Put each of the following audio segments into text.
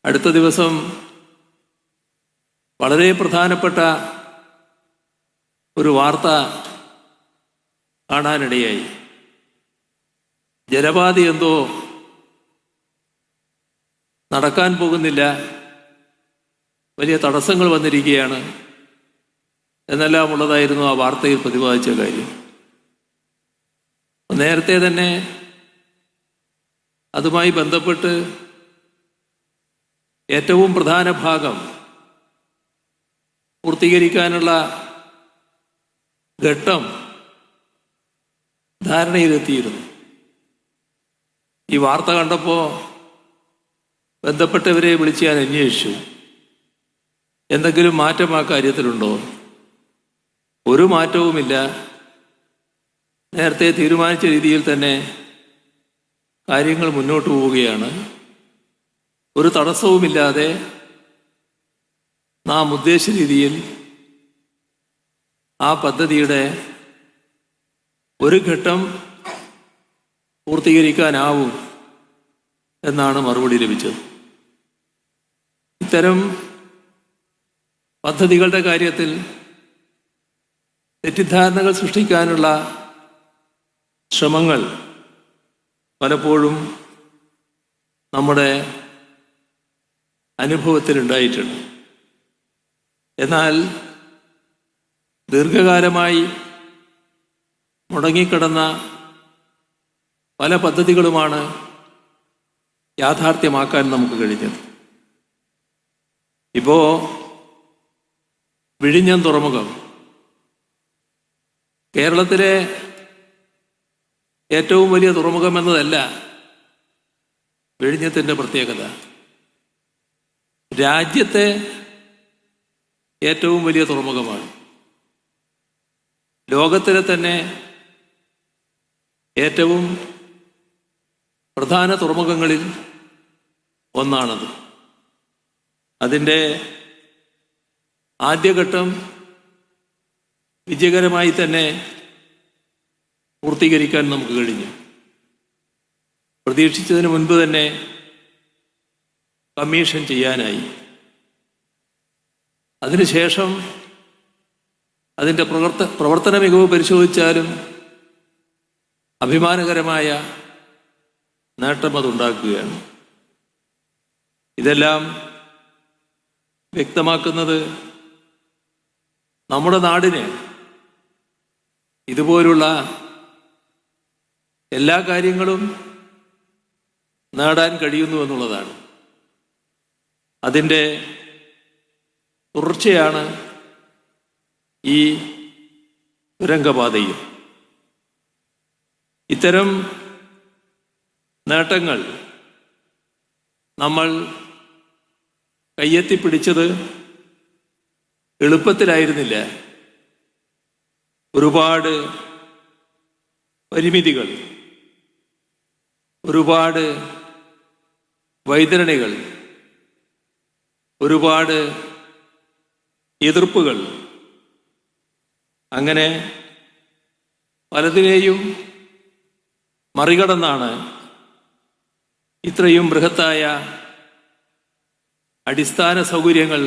അടുത്ത ദിവസം വളരെ പ്രധാനപ്പെട്ട ഒരു വാർത്ത കാണാനിടയായി. ജലപാതി എന്തോ നടക്കാൻ പോകുന്നില്ല, വലിയ തടസ്സങ്ങൾ വന്നിരിക്കുകയാണ് എന്നെല്ലാം ഉള്ളതായിരുന്നു ആ വാർത്തയിൽ പ്രതിപാദിച്ച കാര്യം. നേരത്തെ തന്നെ അതുമായി ബന്ധപ്പെട്ട് ഏറ്റവും പ്രധാന ഭാഗം പൂർത്തീകരിക്കാനുള്ള ഘട്ടം ധാരണയിലെത്തിയിരുന്നു. ഈ വാർത്ത കണ്ടപ്പോൾ ബന്ധപ്പെട്ടവരെ വിളിച്ച് ഞാൻ അന്വേഷിച്ചു, എന്തെങ്കിലും മാറ്റം ആ കാര്യത്തിലുണ്ടോ? ഒരു മാറ്റവുമില്ല. നേരത്തെ തീരുമാനിച്ച രീതിയിൽ തന്നെ കാര്യങ്ങൾ മുന്നോട്ട് പോവുകയാണ്. ഒരു തടസ്സവുമില്ലാതെ നാം ഉദ്ദേശിച്ച രീതിയിൽ ആ പദ്ധതിയുടെ ഒരു ഘട്ടം പൂർത്തീകരിക്കാനാവും എന്നാണ് മറുപടി ലഭിച്ചത്. ഇത്തരം പദ്ധതികളുടെ കാര്യത്തിൽ തെറ്റിദ്ധാരണകൾ സൃഷ്ടിക്കാനുള്ള ശ്രമങ്ങൾ പലപ്പോഴും നമ്മുടെ അനുഭവത്തിലുണ്ടായിട്ടുണ്ട്. എന്നാൽ ദീർഘകാലമായി മുടങ്ങിക്കിടന്ന പല പദ്ധതികളുമാണ് യാഥാർത്ഥ്യമാക്കാൻ നമുക്ക് കഴിഞ്ഞത്. ഇപ്പോൾ വിഴിഞ്ഞം തുറമുഖം കേരളത്തിലെ ഏറ്റവും വലിയ തുറമുഖം എന്നതല്ല വിഴിഞ്ഞത്തിൻ്റെ പ്രത്യേകത. രാജ്യത്തെ ഏറ്റവും വലിയ തുറമുഖമാണ്. ലോകത്തിലെ തന്നെ ഏറ്റവും പ്രധാന തുറമുഖങ്ങളിൽ ഒന്നാണത്. അതിൻ്റെ ആദ്യഘട്ടം വിജയകരമായി തന്നെ പൂർത്തീകരിക്കാൻ നമുക്ക് കഴിഞ്ഞു. പ്രതീക്ഷിച്ചതിന് മുൻപ് തന്നെ കമ്മീഷൻ ചെയ്യാനായി. അതിനുശേഷം അതിൻ്റെ പ്രവർത്തന മികവ് പരിശോധിച്ചാലും അഭിമാനകരമായ നേട്ടം അതുണ്ടാക്കുകയാണ്. ഇതെല്ലാം വ്യക്തമാക്കുന്നത് നമ്മുടെ നാടിന് ഇതുപോലുള്ള എല്ലാ കാര്യങ്ങളും നേടാൻ കഴിയുന്നു എന്നുള്ളതാണ്. അതിൻ്റെ തുടർച്ചയാണ് ഈ തുരങ്കപാതയും. ഇത്തരം നേട്ടങ്ങൾ നമ്മൾ കയ്യെത്തിപ്പിടിച്ചത് എളുപ്പത്തിലായിരുന്നില്ല. ഒരുപാട് പരിമിതികൾ, ഒരുപാട് വൈതരണികൾ, ഒരുപാട് എതിർപ്പുകൾ, അങ്ങനെ പലതിനെയും മറികടന്നാണ് ഇത്രയും ബൃഹത്തായ അടിസ്ഥാന സൗകര്യങ്ങൾ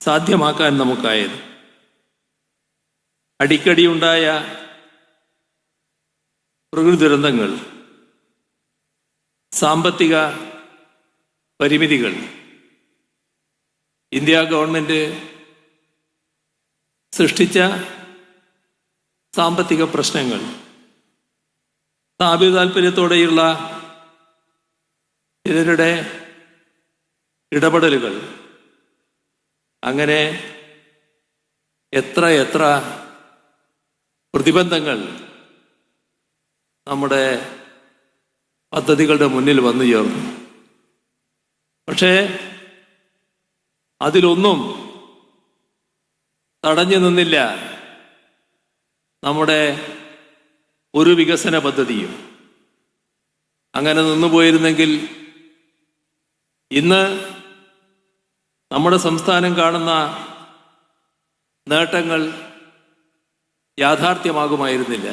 സാധ്യമാക്കാൻ നമുക്കായത്. അടിക്കടി ഉണ്ടായ പ്രകൃതി ദുരന്തങ്ങൾ, സാമ്പത്തിക പരിമിതികൾ, ഇന്ത്യ ഗവൺമെൻറ് സൃഷ്ടിച്ച സാമ്പത്തിക പ്രശ്നങ്ങൾ, സ്ഥാപിത താല്പര്യത്തോടെയുള്ള ചിലരുടെ ഇടപെടലുകൾ, അങ്ങനെ എത്ര പ്രതിബന്ധങ്ങൾ നമ്മുടെ പദ്ധതികളുടെ മുന്നിൽ വന്നു ചേർന്നു. പക്ഷേ അതിലൊന്നും തടഞ്ഞു നിന്നില്ല നമ്മുടെ ഒരു വികസന പദ്ധതിയും. അങ്ങനെ നിന്നുപോയിരുന്നെങ്കിൽ ഇന്ന് നമ്മുടെ സംസ്ഥാനം കാണുന്ന നേട്ടങ്ങൾ യാഥാർത്ഥ്യമാകുമായിരുന്നില്ല.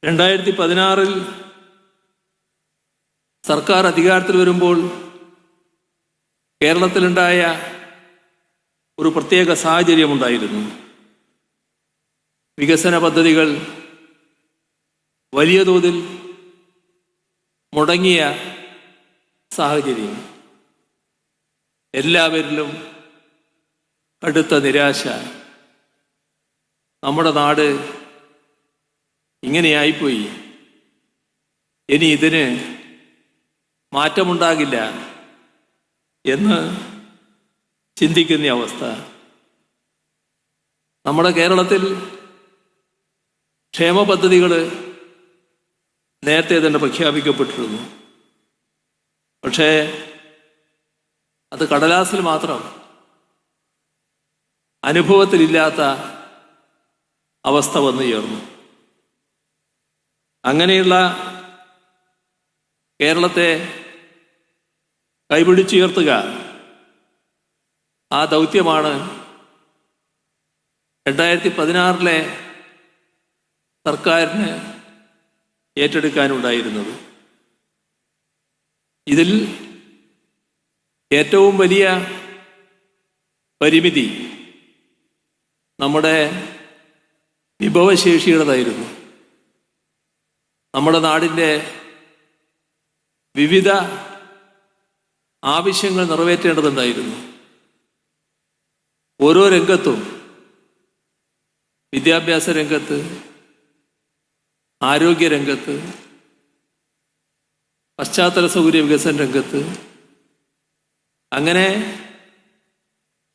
2016 സർക്കാർ അധികാരത്തിൽ വരുമ്പോൾ കേരളത്തിലുണ്ടായ ഒരു പ്രത്യേക സാഹചര്യമുണ്ടായിരുന്നു. വികസന പദ്ധതികൾ വലിയ തോതിൽ മുടങ്ങിയ സാഹചര്യം. എല്ലാവരിലും കടുത്ത നിരാശ. നമ്മുടെ നാട് ഇങ്ങനെയായിപ്പോയി, ഇനി ഇതിന് മാറ്റമുണ്ടാകില്ല എന്ന് ചിന്തിക്കുന്ന അവസ്ഥ. നമ്മുടെ കേരളത്തിൽ ക്ഷേമ പദ്ധതികൾ നേരത്തെ തന്നെ പ്രഖ്യാപിക്കപ്പെട്ടിരുന്നു. പക്ഷേ അത് കടലാസിൽ മാത്രം, അനുഭവത്തിലില്ലാത്ത അവസ്ഥ വന്നു ചേർന്നു. അങ്ങനെയുള്ള കേരളത്തെ കൈപിടിച്ചുയർത്തുക, ആ ദൗത്യമാണ് 2016 സർക്കാരിന് ഏറ്റെടുക്കാനുണ്ടായിരുന്നത്. ഇതിൽ ഏറ്റവും വലിയ പരിമിതി നമ്മുടെ വിഭവശേഷിയുടേതായിരുന്നു. നമ്മുടെ നാടിൻ്റെ വിവിധ ആവശ്യങ്ങൾ നിറവേറ്റേണ്ടതുണ്ടായിരുന്നു. ഓരോ രംഗത്തും, വിദ്യാഭ്യാസ രംഗത്ത്, ആരോഗ്യരംഗത്ത്, പശ്ചാത്തല സൗകര്യ വികസന രംഗത്ത്, അങ്ങനെ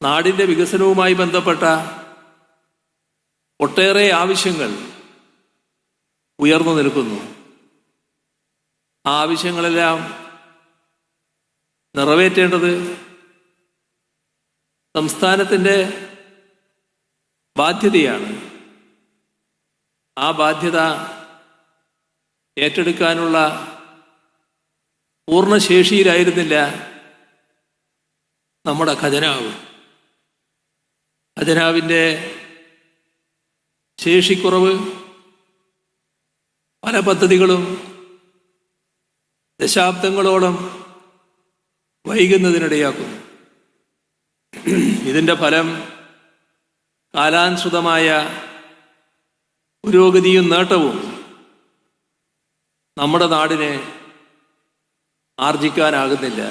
നാടിൻ്റെ വികസനവുമായി ബന്ധപ്പെട്ട ഒട്ടേറെ ആവശ്യങ്ങൾ ഉയർന്നു നിൽക്കുന്നു. ആ ആവശ്യങ്ങളെല്ലാം നിറവേറ്റേണ്ടത് സംസ്ഥാനത്തിൻ്റെ ബാധ്യതയാണ്. ആ ബാധ്യത ഏറ്റെടുക്കാനുള്ള പൂർണ്ണശേഷിയിലായിരുന്നില്ല നമ്മുടെ ഖജനാവ്. ഖജനാവിൻ്റെ ശേഷിക്കുറവ് പല പദ്ധതികളും ദശാബ്ദങ്ങളോളം വൈകുന്നതിനിടയാക്കുന്നു. ഇതിൻ്റെ ഫലം കാലാനുസൃതമായ പുരോഗതിയും നേട്ടവും നമ്മുടെ നാടിനെ ആർജിക്കാനാകുന്നില്ല.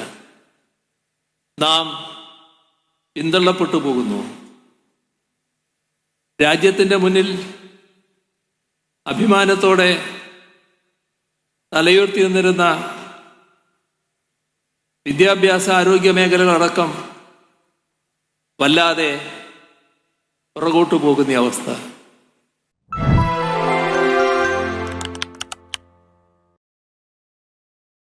നാം പിന്തള്ളപ്പെട്ടു പോകുന്നു. രാജ്യത്തിൻ്റെ മുന്നിൽ അഭിമാനത്തോടെ തലയുയർത്തി നിന്നിരുന്ന വിദ്യാഭ്യാസ ആരോഗ്യ മേഖലകളടക്കം വല്ലാതെ പുറകോട്ടു പോകുന്ന അവസ്ഥ.